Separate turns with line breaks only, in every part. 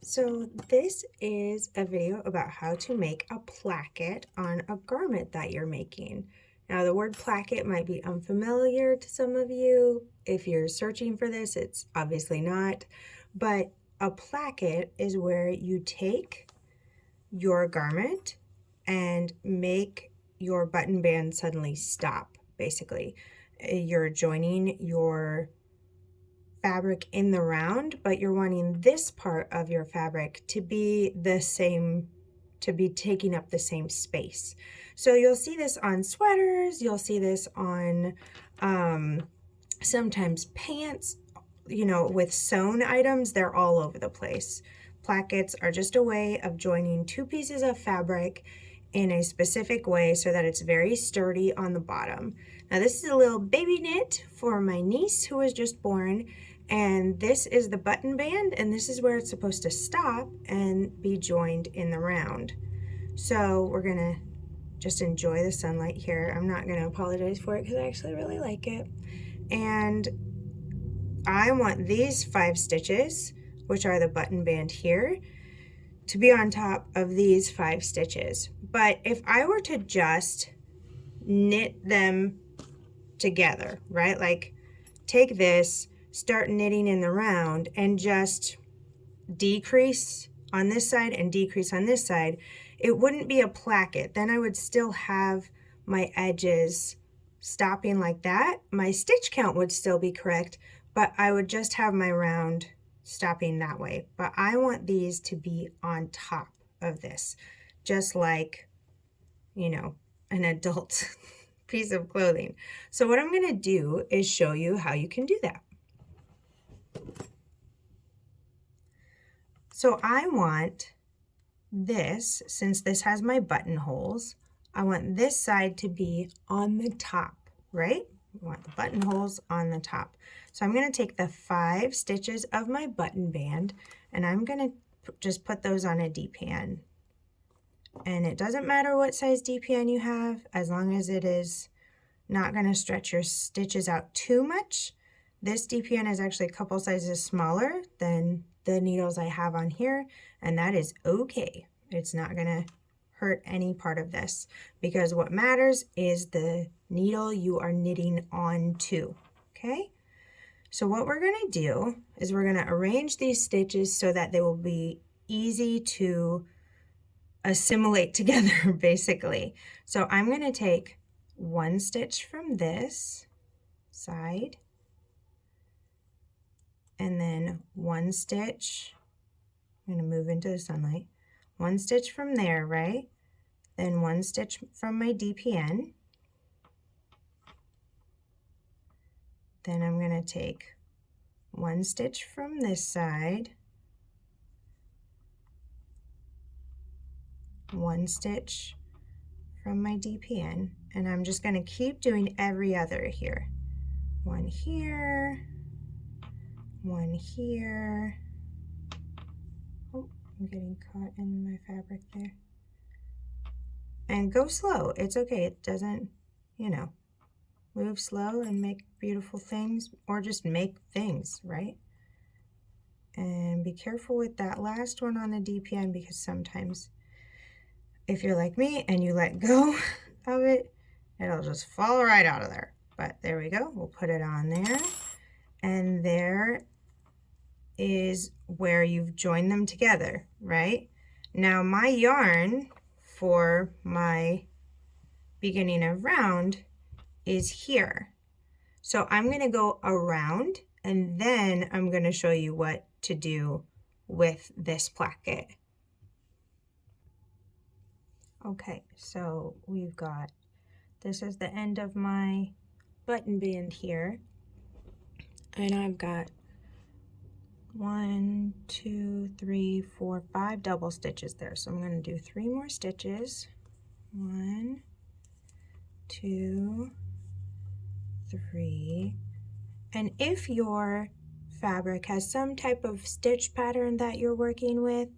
So this is a video about how to make a placket on a garment that you're making. Now the word placket might be unfamiliar to some of you. If you're searching for this, it's obviously not. But a placket is where you take your garment and make your button band suddenly stop, basically. You're joining your fabric in the round, but you're wanting this part of your fabric to be the same, to be taking up the same space. So you'll see this on sweaters, you'll see this on sometimes pants, you know, with sewn items, they're all over the place. Plackets are just a way of joining two pieces of fabric in a specific way so that it's very sturdy on the bottom. Now this is a little baby knit for my niece who was just born, and this is the button band, and this is where it's supposed to stop and be joined in the round. So we're gonna just enjoy the sunlight here. I'm not gonna apologize for it because I actually really like it. And I want these 5 stitches, which are the button band here, to be on top of these 5 stitches. But if I were to just knit them together, right? Like take this, start knitting in the round and just decrease on this side and decrease on this side, it wouldn't be a placket. Then I would still have my edges stopping like that. My stitch count would still be correct, but I would just have my round stopping that way. But I want these to be on top of this, just like, you know, an adult piece of clothing. So what I'm going to do is show you how you can do that. So I want this, since this has my buttonholes, I want this side to be on the top, right? I want the buttonholes on the top. So I'm going to take the 5 stitches of my button band and I'm going to just put those on a DPN. And it doesn't matter what size DPN you have, as long as it is not going to stretch your stitches out too much. This DPN is actually a couple sizes smaller than the needles I have on here, and that is okay. It's not going to hurt any part of this because what matters is the needle you are knitting onto, okay? So what we're going to do is we're going to arrange these stitches so that they will be easy to assimilate together, basically. So I'm going to take 1 stitch from this side, and then 1 stitch, I'm going to move into the sunlight, 1 stitch from there, right? Then 1 stitch from my DPN. Then I'm going to take 1 stitch from this side, 1 stitch from my DPN, and I'm just going to keep doing every other here. 1 here, 1 here. Oh, I'm getting caught in my fabric there. And go slow. It's okay. It doesn't, you know, move slow and make beautiful things, or just make things, right? And be careful with that last one on the DPN because sometimes if you're like me and you let go of it, it'll just fall right out of there. But there we go. We'll put it on there. And there is where you've joined them together, right? Now my yarn for my beginning of round is here. So I'm going to go around and then I'm going to show you what to do with this placket. Okay, so we've got, this is the end of my button band here, and I've got 1, 2, 3, 4, 5 double stitches there. So I'm going to do 3 more stitches. 1, 2, 3. And if your fabric has some type of stitch pattern that you're working with,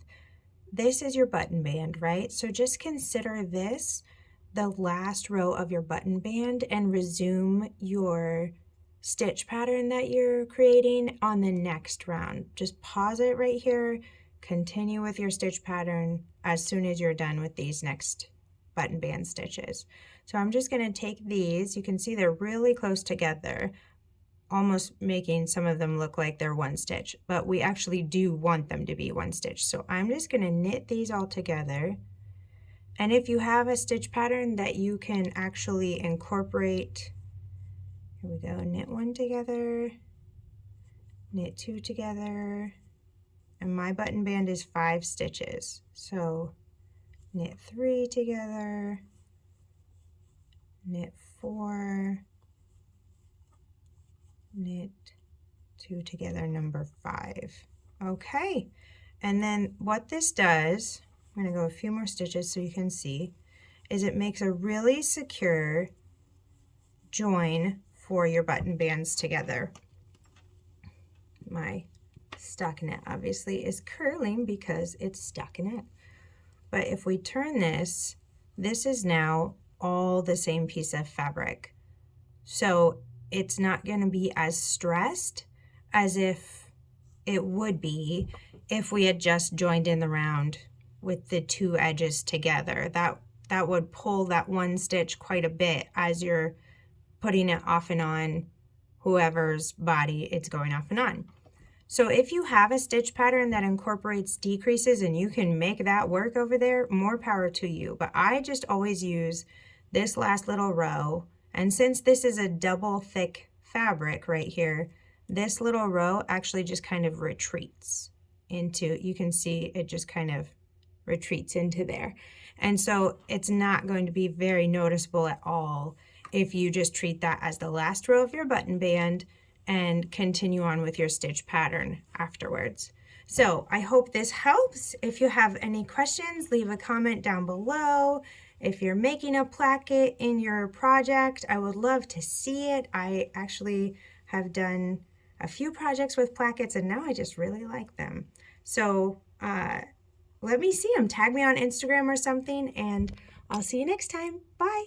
this is your button band, right? So just consider this the last row of your button band and resume your stitch pattern that you're creating on the next round. Just pause it right here, continue with your stitch pattern as soon as you're done with these next button band stitches. So I'm just going to take these, you can see they're really close together, almost making some of them look like they're one stitch, but we actually do want them to be one stitch. So I'm just going to knit these all together. And if you have a stitch pattern that you can actually incorporate, here we go, knit one together, knit two together, and my button band is 5 stitches. So knit 3 together, knit 4, knit 2 together, number 5. Okay, and then what this does, I'm going to go a few more stitches so you can see, is it makes a really secure join for your button bands together. My stockinette obviously is curling because it's stockinette. But if we turn this, this is now all the same piece of fabric. So it's not going to be as stressed as if it would be if we had just joined in the round with the 2 edges together. That would pull that one stitch quite a bit as you're putting it off and on whoever's body it's going off and on. So if you have a stitch pattern that incorporates decreases and you can make that work over there, more power to you. But I just always use this last little row, and since this is a double thick fabric right here, this little row actually just kind of retreats into, you can see it just kind of retreats into there. And so it's not going to be very noticeable at all if you just treat that as the last row of your button band and continue on with your stitch pattern afterwards. So I hope this helps. If you have any questions, leave a comment down below. If you're making a placket in your project, I would love to see it. I actually have done a few projects with plackets and now I just really like them. So let me see them. Tag me on Instagram or something and I'll see you next time. Bye.